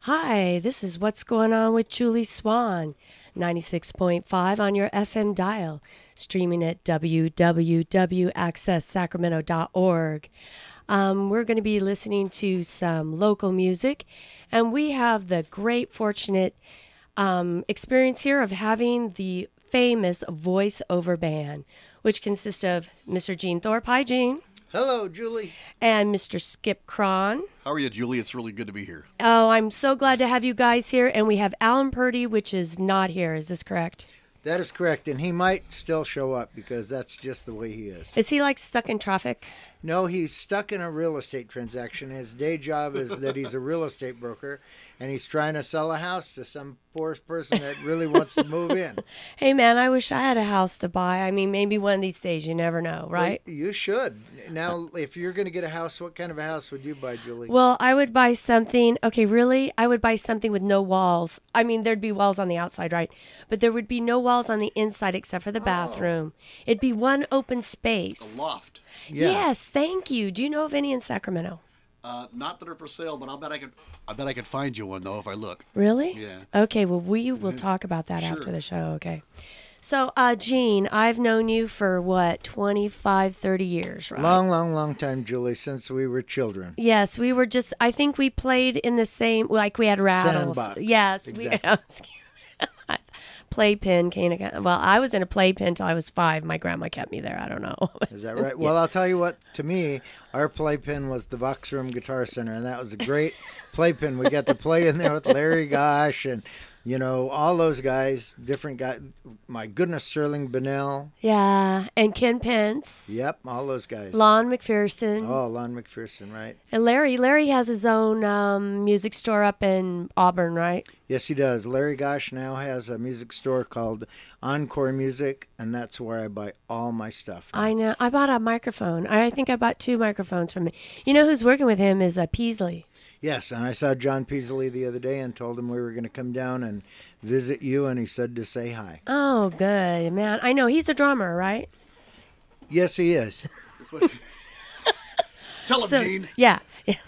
Hi, this is What's Going On with Juli Swann, 96.5 on your FM dial, streaming at www.accesssacramento.org. We're going to be listening to some local music, and we have the great, fortunate experience here of having the famous VoiceOver band, which consists of Mr. Gene Thorpe. Hi, Gene. Hello, Julie. And Mr. Skip Cron. How are you, Julie? It's really good to be here. Oh, I'm so glad to have you guys here. And we have Alan Purdy, which is not here. Is this correct? That is correct, and he might still show up because that's just the way he is. Is he like stuck in traffic? No, he's stuck in a real estate transaction. His day job is that he's a real estate broker, and he's trying to sell a house to some poor person that really wants to move in. Hey, man, I wish I had a house to buy. I mean, maybe one of these days. You never know, right? Well, you should. Now, if you're going to get a house, what kind of a house would you buy, Julie? Well, I would buy something. Okay, really? I would buy something with no walls. I mean, there'd be walls on the outside, right? But there would be no walls on the inside except for the bathroom. It'd be one open space. A loft. Yeah. Yes, thank you. Do you know of any in Sacramento? Not that are for sale, but I bet I could find you one though if I look. Really? Yeah. Okay, well, we will talk about that Sure. after the show, okay? So, Gene, I've known you for, 25, 30 years, right? Long time, Julie, since we were children. Yes, we were just, I think we played in the same, like we had rattles. Sandbox. Yes. Exactly. Playpen, well, I was in a playpen till I was 5. My grandma kept me there. I don't know. Is that right? Well, I'll tell you what, to me, our playpen was the Vox Room Guitar Center, and that was a great playpen. We got to play in there with Larry Gosh and, all those guys, different guys. My goodness, Sterling Bennell. Yeah, and Ken Pence. Yep, all those guys. Lon McPherson. Oh, Lon McPherson, right. And Larry has his own music store up in Auburn, right? Yes, he does. Larry Gosh now has a music store called Encore Music, and that's where I buy all my stuff. I know. I bought a microphone. I think I bought 2 microphones from him. You know who's working with him is Peasley. Yes, and I saw John Peasley the other day and told him we were going to come down and visit you, and he said to say hi. Oh, good, man. I know. He's a drummer, right? Yes, he is. Tell him, Gene. Yeah.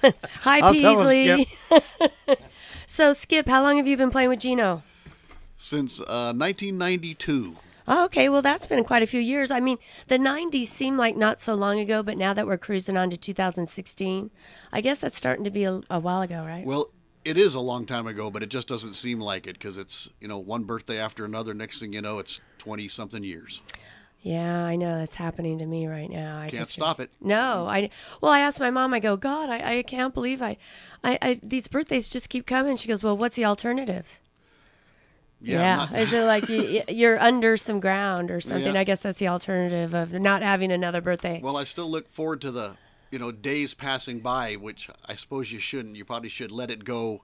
Hi, I'll Peasley. tell him, Skip. So, Skip, how long have you been playing with Gino? Since 1992. Oh, okay, well, that's been quite a few years. I mean, the 90s seem like not so long ago, but now that we're cruising on to 2016, I guess that's starting to be a while ago, right? Well, it is a long time ago, but it just doesn't seem like it because it's, one birthday after another. Next thing you know, it's 20-something years. Yeah, I know. That's happening to me right now. I Can't stop it. No. I asked my mom, I go, God, I can't believe I these birthdays just keep coming. She goes, well, what's the alternative? Yeah. Is it like you're under some ground or something? Yeah. I guess that's the alternative of not having another birthday. Well, I still look forward to the, days passing by, which I suppose you shouldn't. You probably should let it go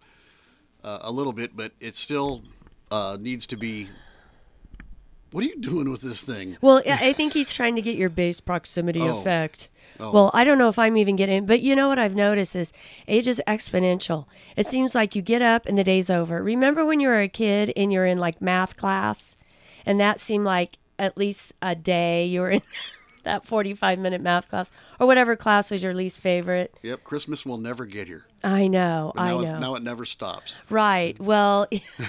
a little bit, but it still needs to be. What are you doing with this thing? Well, I think he's trying to get your bass proximity effect. Oh. Well, I don't know if I'm even getting, but you know what I've noticed is age is exponential. It seems like you get up and the day's over. Remember when you were a kid and you're in like math class, and that seemed like at least a day you were in that 45-minute math class, or whatever class was your least favorite. Yep, Christmas will never get here. I know, But I now know. Now it never stops. Right. Well,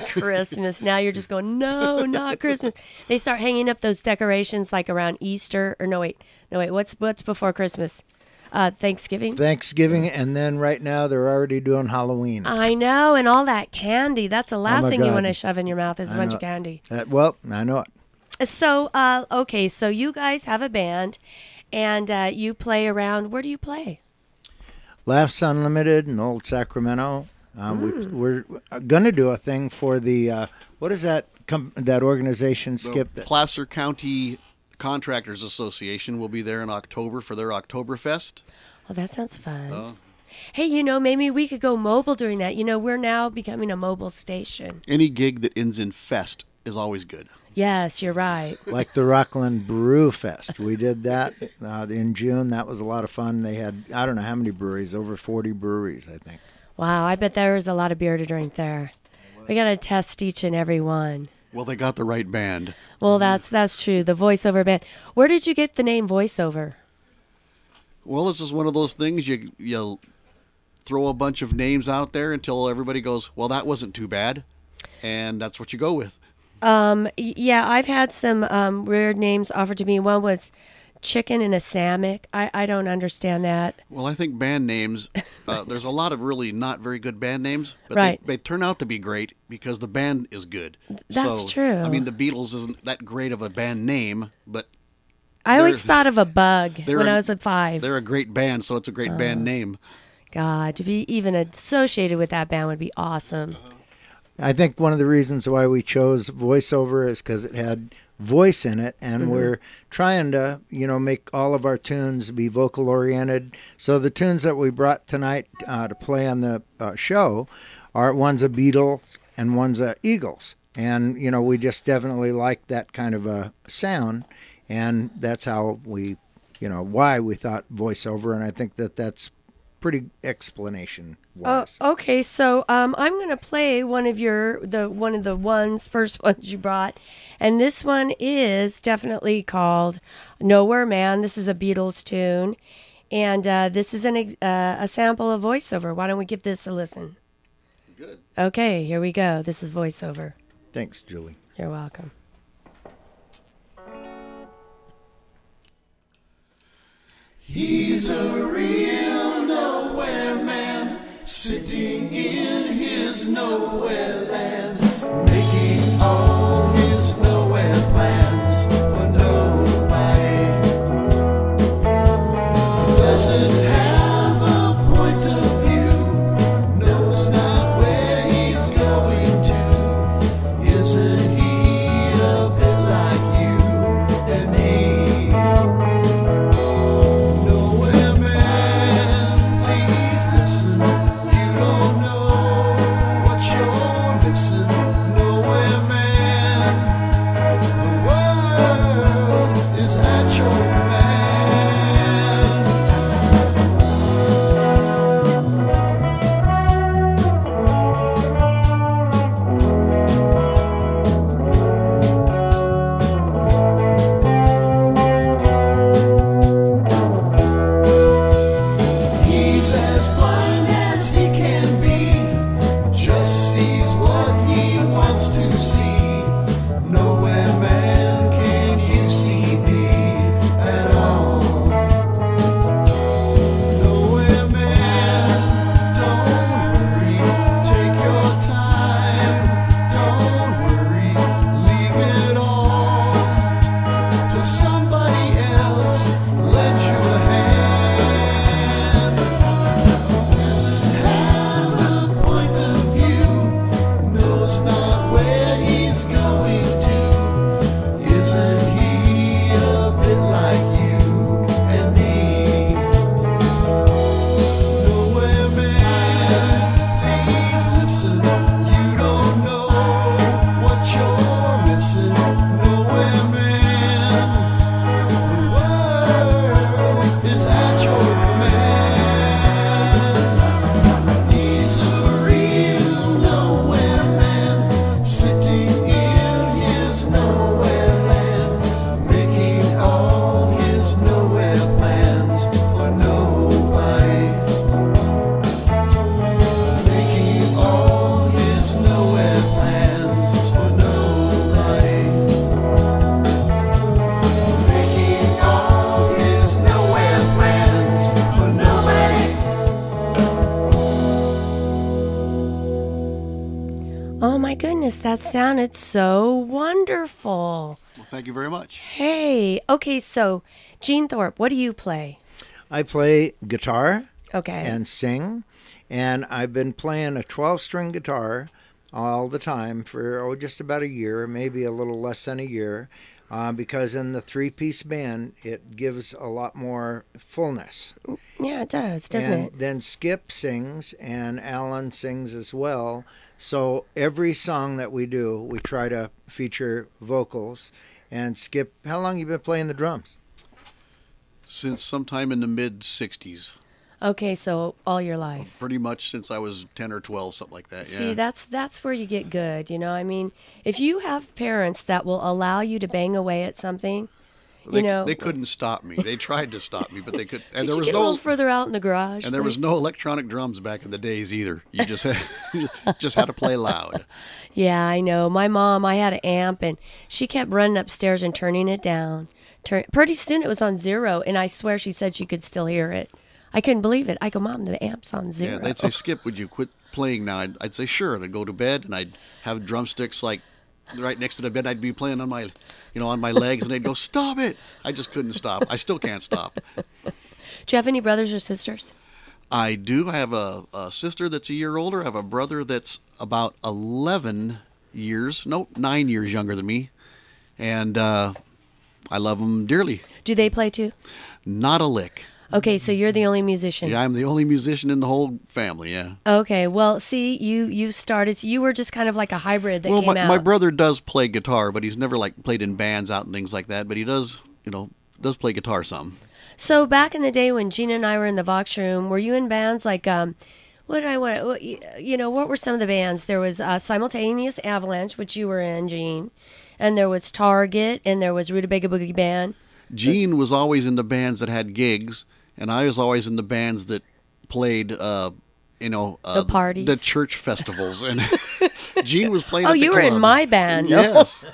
Christmas. Now you're just going, no, not Christmas. They start hanging up those decorations like around Easter. Or no, wait. What's before Christmas? Thanksgiving? Thanksgiving, and then right now they're already doing Halloween. I know, and all that candy. That's the last my thing you God. want to shove in your mouth is a I bunch know. of candy. Well, I know it. So, okay, so you guys have a band, and you play around. Where do you play? Laughs Unlimited in Old Sacramento. We're going to do a thing for the, what is that that organization, Skip? The Placer County Contractors Association will be there in October for their Oktoberfest. Oh, that sounds fun. Hey, maybe we could go mobile during that. We're now becoming a mobile station. Any gig that ends in fest is always good. Yes, you're right. Like the Rockland Brew Fest. We did that in June. That was a lot of fun. They had, I don't know how many breweries, over 40 breweries, I think. Wow, I bet there was a lot of beer to drink there. We got to test each and every one. Well, they got the right band. Well, that's true. The VoiceOver band. Where did you get the name VoiceOver? Well, this is one of those things you throw a bunch of names out there until everybody goes, well, that wasn't too bad. And that's what you go with. Yeah, I've had some weird names offered to me. One was Chicken and a Samick. I don't understand that. Well, I think band names, there's a lot of really not very good band names, but Right. they turn out to be great because the band is good. That's true. I mean, the Beatles isn't that great of a band name, but I always thought of a bug when I was at 5. they're a great band, so it's a great band name. God, to be even associated with that band would be awesome. I think one of the reasons why we chose VoiceOver is because it had voice in it, and we're trying to, make all of our tunes be vocal oriented. So the tunes that we brought tonight to play on the show are one's a Beatles and one's a Eagles, and we just definitely like that kind of a sound, and that's how we, why we thought VoiceOver, and I think that's pretty explanation wise. Okay, so I'm going to play one of the first ones you brought, and this one is definitely called Nowhere Man. This is a Beatles tune, and this is a sample of VoiceOver. Why don't we give this a listen? Good. Okay, here we go. This is VoiceOver. Thanks, Julie. You're welcome. He's a real nowhere man, sitting in his nowhere land, making all his nowhere plans for nobody. Doesn't have a point of view, knows not where he's going to. Isn't he a bit like you and me? That sounded so wonderful. Well, thank you very much. Hey, okay, so Gene Thorpe, what do you play? I play guitar Okay. and sing, and I've been playing a 12-string guitar all the time for just about a year, maybe a little less than a year, because in the 3-piece band, it gives a lot more fullness. Yeah, it does, doesn't and it? Then Skip sings, and Alan sings as well. So every song that we do, we try to feature vocals. And Skip, how long have you been playing the drums? Since sometime in the mid-'60s. Okay, so all your life. Pretty much since I was 10 or 12, something like that. See, Yeah. that's where you get good, I mean, if you have parents that will allow you to bang away at something, They couldn't stop me. They tried to stop me, but they could. And Did there you was get a little further out in the garage? And there was please? no electronic drums back in the days either. You just had, just had to play loud. Yeah, I know. My mom, I had an amp, and she kept running upstairs and turning it down. Pretty soon it was on 0, and I swear she said she could still hear it. I couldn't believe it. I go, Mom, the amp's on 0. Yeah, they'd say, Skip, would you quit playing now? I'd say, sure. And I'd go to bed, and I'd have drumsticks like right next to the bed. I'd be playing on my, on my legs, and they'd go, stop it. I just couldn't stop. I still can't stop. Do you have any brothers or sisters? I do. I have a sister that's a year older. I have a brother that's about 9 years younger than me. And I love them dearly. Do they play too? Not a lick. Okay, so you're the only musician. Yeah, I'm the only musician in the whole family, yeah. Okay, well, see, you started, you were just kind of like a hybrid that came out. My brother does play guitar, but he's never played in bands out and things like that. But he does play guitar some. So back in the day when Gina and I were in the Vox Room, were you in bands like, what were some of the bands? There was Simultaneous Avalanche, which you were in, Gene, and there was Target, and there was Rutabaga Boogie Band. Gene was always in the bands that had gigs, and I was always in the bands that played, the parties, the church festivals, and Gene was playing. Oh, at the you were in clubs. my band. Yes.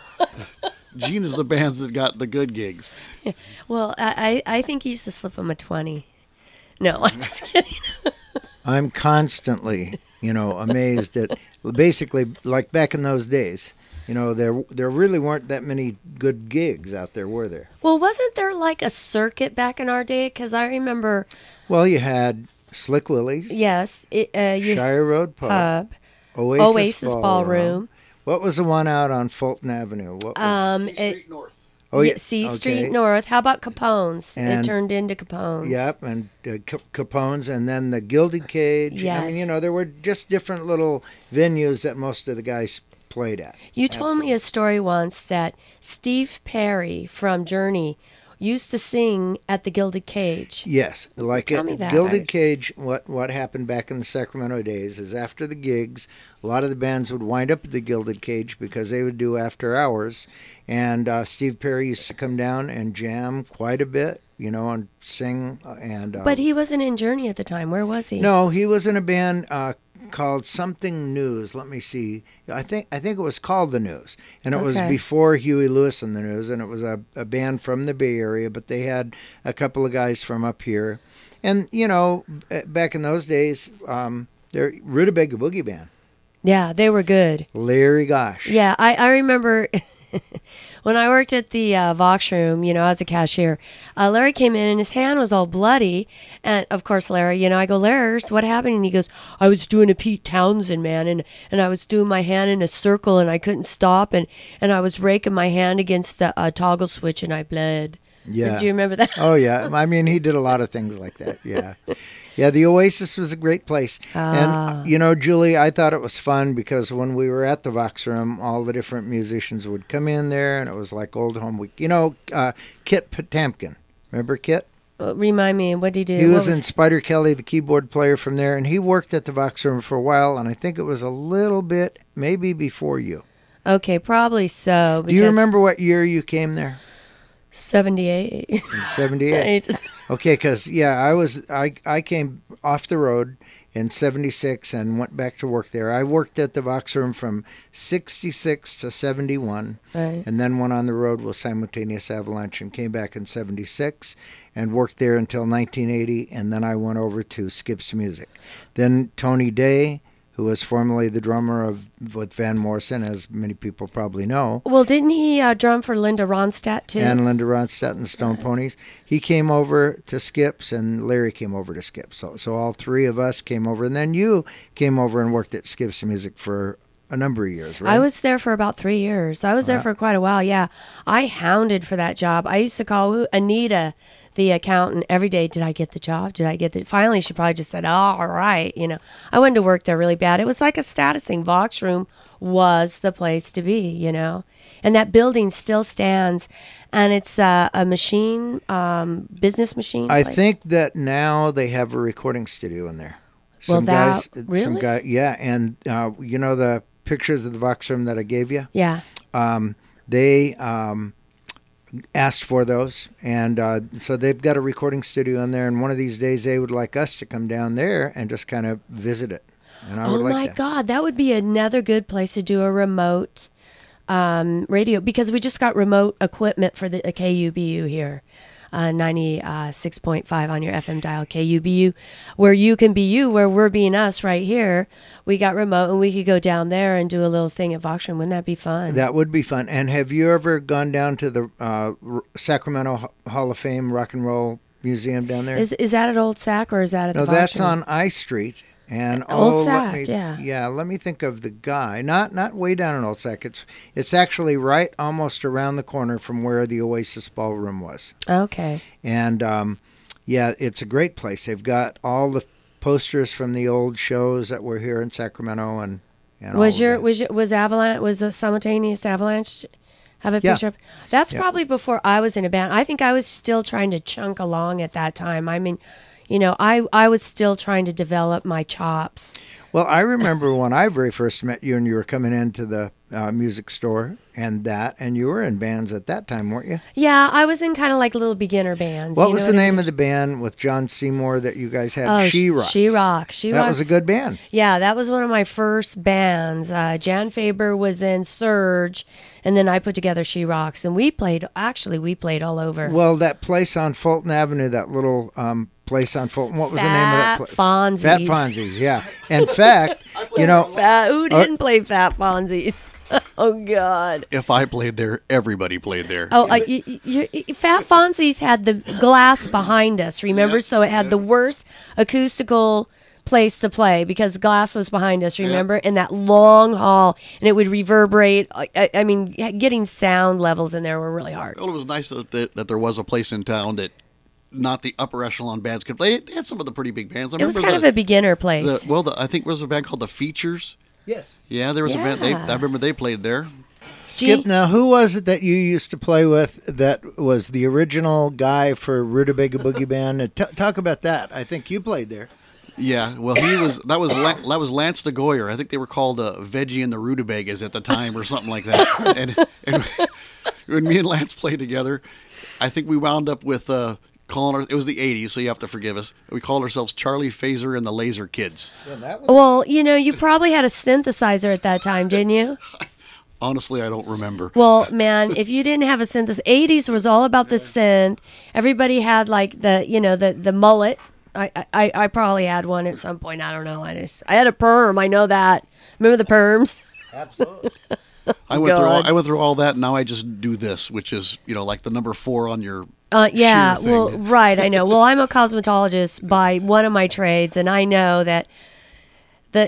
Gene is the bands that got the good gigs. Well, I think he used to slip him a 20. No, I'm just kidding. I'm constantly, amazed at basically like back in those days. There really weren't that many good gigs out there, were there? Well, wasn't there like a circuit back in our day? Because I remember. Well, you had Slick Willie's. Yes. Shire Road Pub. Oasis Ballroom. What was the one out on Fulton Avenue? What was C Street North. Oh, yeah. C Okay. Street North. How about Capone's? And- They turned into Capone's. Yep, and Capone's, and then the Gilded Cage. Yes. I mean, there were just different little venues that most of the guys played at. You told me a story once that Steve Perry from Journey used to sing at the Gilded Cage. Yes, like Tell me that. Gilded Cage. What happened back in the Sacramento days is after the gigs, a lot of the bands would wind up at the Gilded Cage because they would do after hours, and Steve Perry used to come down and jam quite a bit, and sing. And But he wasn't in Journey at the time. Where was he? no, he was in a band called something News. Let me see. I think it was called The News, and it was Okay. before Huey Lewis and The News, and it was a band from the Bay Area, but they had a couple of guys from up here, and back in those days, they're Rutabaga Boogie Band. Yeah, they were good. Larry Gosh. Yeah, I remember when I worked at the Vox Room, as a cashier, Larry came in and his hand was all bloody. And, of course, Larry, I go, Larry, what happened? And he goes, I was doing a Pete Townsend, man, and I was doing my hand in a circle and I couldn't stop. And I was raking my hand against the toggle switch and I bled. Yeah. Do you remember that? Oh, yeah. I mean, he did a lot of things like that. Yeah. Yeah, the Oasis was a great place. And, Julie, I thought it was fun because when we were at the Vox Room, all the different musicians would come in there, and it was like old home week. Kit Potamkin. Remember Kit? Remind me, what did he do? He was in Spider Kelly, the keyboard player from there, and he worked at the Vox Room for a while, and I think it was a little bit, maybe before you. Okay, probably so. Do you remember what year you came there? 78. In 78. Okay, because I came off the road in 76 and went back to work there. I worked at the Vox Room from 66 to 71, Right. and then went on the road with Simultaneous Avalanche and came back in 76 and worked there until 1980, and then I went over to Skip's Music. Then Tony Day, who was formerly the drummer with Van Morrison, as many people probably know. Well, didn't he drum for Linda Ronstadt, too? And Linda Ronstadt and the Stone Ponies. He came over to Skip's, and Larry came over to Skip's. So all three of us came over, and then you came over and worked at Skip's Music for a number of years, right? I was there for about 3 years. I was there for quite a while, yeah. I hounded for that job. I used to call Anita, the accountant, every day. Did I get the job? Did I get the... Finally, she probably just said, all right. I wanted to work there really bad. It was like a status thing. Vox Room was the place to be, And that building still stands. And it's a machine, business machine I place. think that now they have a recording studio in there. Some really? Yeah, and the pictures of the Vox Room that I gave you? Yeah. They asked for those, and so they've got a recording studio in there, and one of these days they would like us to come down there and just kind of visit it. And I would Oh like my that. God, that would be another good place to do a remote radio, because we just got remote equipment for the KUBU here. 96.5 on your FM dial, KUBU, where you can be you, where we're being us right here. We got remote, and we could go down there and do a little thing at Voxrum. Wouldn't that be fun? That would be fun. And have you ever gone down to the Sacramento Hall of Fame Rock and Roll Museum down there? Is that at Old Sac, or is that at No, the that's Voxrum? on I Street. And Old let Sac, me, yeah. let me think of the guy. Not way down in Old Sac. It's actually right almost around the corner from where the Oasis Ballroom was. Okay. And it's a great place. They've got all the posters from the old shows that were here in Sacramento, and Was all of that. was Avalanche, was a simultaneous Avalanche have a Yeah. picture of? That's Yeah. probably before I was in a band. I think I was still trying to chunk along at that time. I mean, you know, I was still trying to develop my chops. Well, I remember when I very first met you, and you were coming into the music store, and you were in bands at that time, weren't you? Yeah, I was in kind of like little beginner bands. What you was know the I name mean? of the band with John Seymour that you guys had? Oh, She Rocks. She Rocks. She That Rocks. was a good band. Yeah, that was one of my first bands. Jan Faber was in Surge, and then I put together She Rocks, and we played all over. Well, that place on Fulton Avenue, that little place on Fulton, what was the name of that place? Fonzies. Fat Fonzies, yeah. In fact, you know, Who didn't play Fat Fonzies? Oh, God. If I played there, everybody played there. Oh, Fat Fonzies had the glass behind us, remember? So it had the worst acoustical place to play because glass was behind us, remember? In that long hall, and it would reverberate. I mean, getting sound levels in there were really hard. Well, it was nice that there was a place in town that not the upper echelon bands could play. They had some of the pretty big bands. I It was remember kind of a beginner place. I think there was a band called The Features. yes. Yeah, there was a band. Yeah. I remember they played there. Skip, now who was it that you used to play with that was the original guy for Rutabaga Boogie Band? Talk about that. I think you played there. Yeah, well, that was Lance DeGoyer. I think they were called Veggie and the Rutabagas at the time or something like that. and when me and Lance played together, I think we wound up with it was the 80s, so you have to forgive us. We called ourselves Charlie Phaser and the Laser Kids. Well, you know, you probably had a synthesizer at that time, didn't you? Honestly, I don't remember. Well, man, if you didn't have a synth, the 80s was all about the synth. Everybody had like the mullet. I probably had one at some point. I don't know. I had a perm. I know that. Remember the perms? Absolutely. I went God. through all that. And now I just do this, which is like the number 4 on your Yeah. shear thing. Well, right. I know. Well, I'm a cosmetologist by one of my trades, and I know that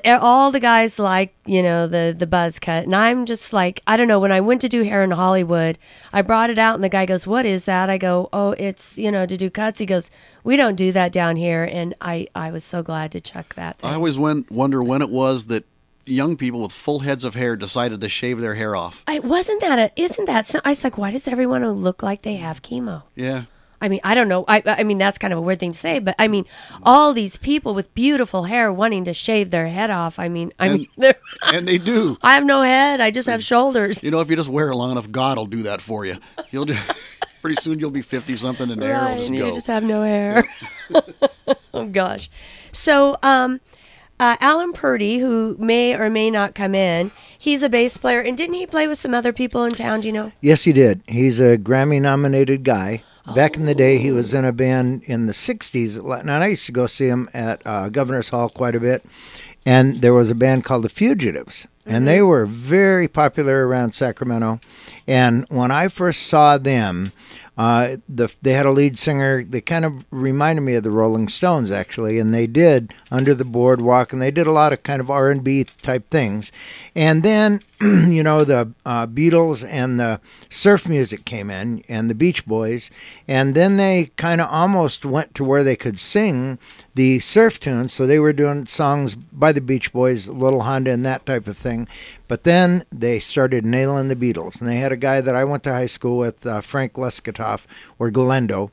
all the guys like, the buzz cut. And I'm just like, I don't know, when I went to do hair in Hollywood, I brought it out and the guy goes, "What is that?" I go, "Oh, it's, to do cuts." He goes, "We don't do that down here." And I was so glad to check that thing. I always wonder when it was that young people with full heads of hair decided to shave their hair off. Isn't that, I was like, why does everyone look like they have chemo? Yeah. I mean, I don't know. I mean, that's kind of a weird thing to say, but I mean, all these people with beautiful hair wanting to shave their head off. I mean, they're- And they do. I have no head. I just have shoulders. If you just wear it long enough, God will do that for you. Pretty soon you'll be 50-something and the hair will Right, just and go. you just have no hair. Oh, gosh. So, Alan Purdy, who may or may not come in, he's a bass player. And didn't he play with some other people in town, do you know? Yes, he did. He's a Grammy-nominated guy. Back in the day, he was in a band in the 60s. And I used to go see him at Governor's Hall quite a bit. And there was a band called The Fugitives. And they were very popular around Sacramento. And when I first saw them, they had a lead singer. They kind of reminded me of the Rolling Stones, actually. And they did Under the Boardwalk. And they did a lot of kind of R&B type things. And then, the Beatles and the surf music came in, and the Beach Boys. And then they kind of almost went to where they could sing the surf tunes. So they were doing songs by the Beach Boys, Little Honda and that type of thing. But then they started nailing the Beatles. And they had a guy that I went to high school with, Frank Leskatoff, or Galendo,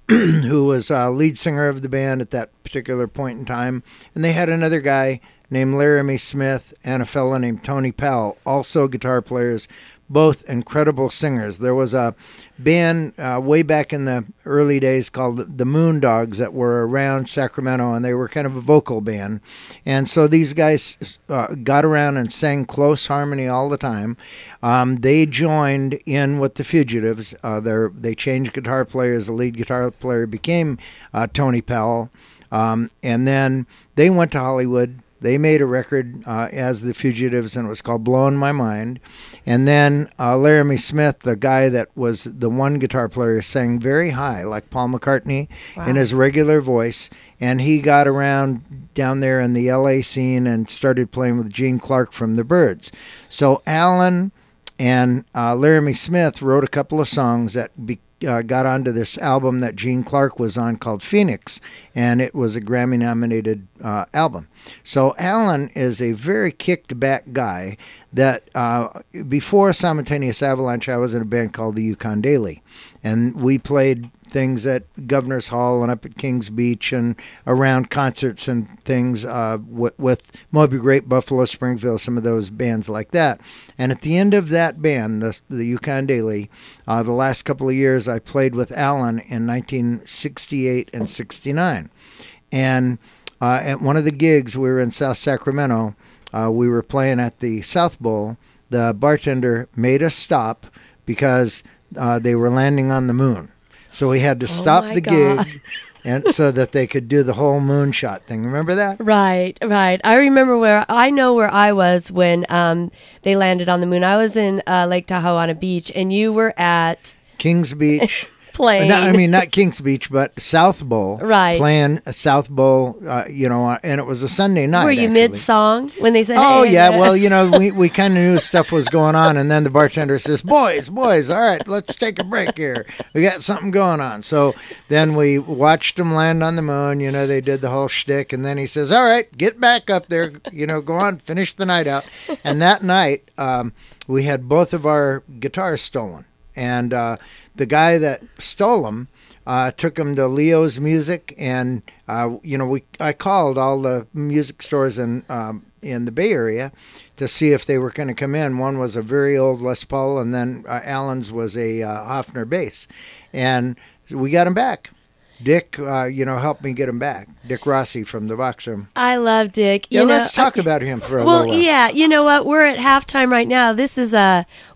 who was lead singer of the band at that particular point in time. And they had another guy named Laramie Smith and a fellow named Tony Powell, also guitar players, both incredible singers. There was a band way back in the early days called the Moondogs that were around Sacramento, and they were kind of a vocal band. And so these guys got around and sang close harmony all the time. They joined in with the Fugitives. They changed guitar players. The lead guitar player became Tony Powell. And then they went to Hollywood. They made a record as the Fugitives, and it was called Blowing My Mind. And then Laramie Smith, the guy that was the one guitar player, sang very high, like Paul McCartney, in his regular voice. And he got around down there in the L.A. scene and started playing with Gene Clark from the Byrds. So Alan and Laramie Smith wrote a couple of songs that got onto this album that Gene Clark was on called Phoenix, and it was a Grammy-nominated album. So Alan is a very kicked-back guy that before Simultaneous Avalanche, I was in a band called the Yukon Daily, and we played things at Governor's Hall and up at Kings Beach and around concerts and things with Moby Grape, Buffalo Springfield, some of those bands like that. And at the end of that band, the Yukon Daily, the last couple of years I played with Alan in 1968 and 69. And at one of the gigs, we were in South Sacramento, we were playing at the South Bowl. The bartender made us stop because they were landing on the moon. So we had to stop the gig and so that they could do the whole moonshot thing. Remember that? Right. I remember where I was when they landed on the moon. I was in Lake Tahoe Beach, and you were at Kings Beach. Playing. Not Kings Beach, but South Bowl. Right. Playing a South Bowl, and it was a Sunday night. Were you mid-song when they said, oh, hey, yeah. Well, we kind of knew stuff was going on, and then the bartender says, boys, all right, let's take a break here. We got something going on. So then we watched them land on the moon. They did the whole shtick, and then he says, all right, get back up there. Go on, finish the night out. And that night, we had both of our guitars stolen. And the guy that stole them took them to Leo's Music, and I called all the music stores in the Bay Area to see if they were going to come in. One was a very old Les Paul, and then Alan's was a Hofner bass, and we got them back. Dick, helped me get him back. Dick Rossi from the Box Room. I love Dick. Let's talk about him for a little while. Yeah, you know what? We're at halftime right now. This is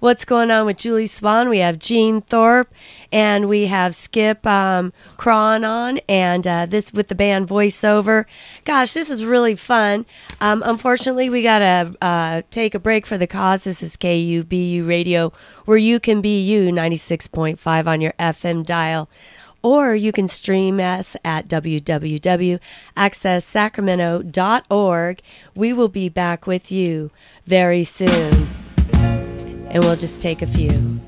what's going on with Juli Swann. We have Gene Thorpe, and we have Skip Cron on, and this with the band VoiceOver. Gosh, this is really fun. Unfortunately, we got to take a break for the cause. This is KUBU Radio, where you can be you, 96.5 on your FM dial. Or you can stream us at www.accesssacramento.org. We will be back with you very soon. And we'll just take a few.